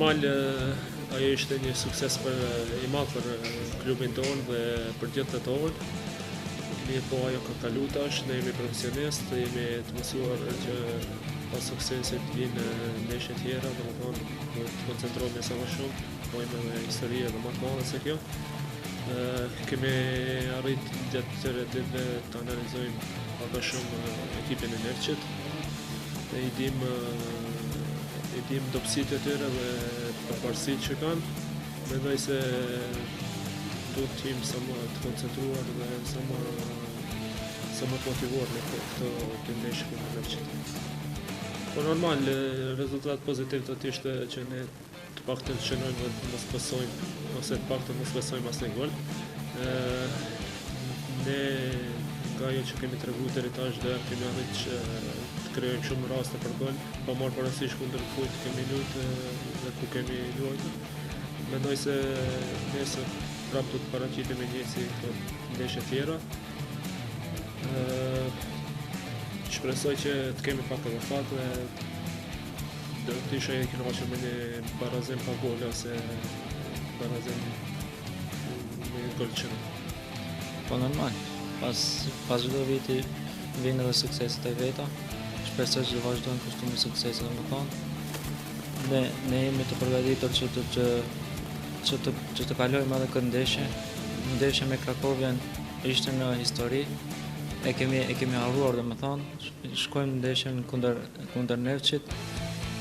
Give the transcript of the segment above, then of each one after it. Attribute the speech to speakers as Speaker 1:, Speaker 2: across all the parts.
Speaker 1: normal, ajo ishte një sukses i madh për klubin tonë dhe për gjithë tonë. Mirë po ajo ka kalu tash, ne jemi profesionistë, jemi të mësuar që pas suksesit vinë ndeshje tjera, domethënë do të koncentrohemi sa më shumë, bëjmë edhe histori edhe më të madhe se kjo. Kemi arrit gjatë këtyre ditëve të analizojmë pak më shumë ekipin e Nerçit dhe i dim dobësitë e tyre dhe përparësitë që kanë. Mendoj se duhet të jemi sa më të koncentruar dhe sa më motivuar në këtë ndeshje kundër Nerçit. Po normal, rezultat pozitiv do të ishte që ne të paktën të shënojmë dhe të mos besojmë, ose të paktën mos besojmë asnjë gol. Ne nga ajo që kemi treguar deri tash dhe kemi arritur që të krijojmë shumë raste për gol, pa marrë parasysh kundër kujt kemi luajtur dhe ku kemi luajtur. Mendoj se nesër prapë do të paraqitemi njësi ndeshje tjera. Shpresoj që të kemi pak edhe fat dhe do të isha i kënaqur me një barazim pa gol ose barazim me gol që.
Speaker 2: Po normal, pas çdo viti vijnë edhe sukseset e veta. Shpresoj që të vazhdojnë kështu me suksese domethënë. Ne jemi të përgatitur që të kalojmë edhe këtë ndeshje. Ndeshja me Krakovian ishte në histori. E kemi harruar domethënë. Shkojmë në ndeshjen kundër Nerçit.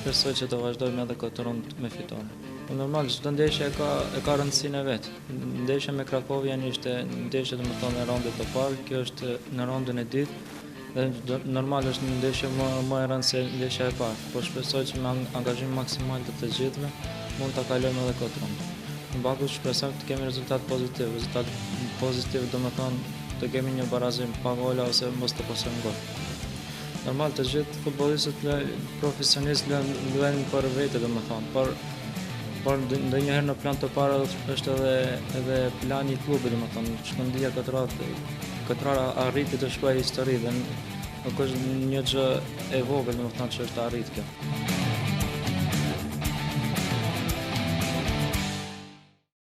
Speaker 2: Besoj që të vazhdojmë edhe këtë rundë me fitore. Po normal, çdo ndeshje e ka rëndësinë e vet. Ndeshja me Krakovian ishte ndeshje domethënë e raundit të parë, kjo është në raundin e dytë. Dhe normal është një ndeshje më e rëndë se ndeshja e parë. Po shpresoj që me angazhim maksimal të gjithëve mund ta kalojmë edhe këtë rundë. Në baku shpresoj të kemi rezultat pozitiv domethënë të kemi një barazim pa gola ose mos të posojmë gol. Normal të gjithë futbollistët profesionistë luajnë për vete domethënë, por ndonjëherë në plan të parë është edhe plani i klubit domethënë. Shkëndija këtë radhë arriti të shkruajë histori dhe nuk është një gjë e vogël domethënë që është arrit kjo.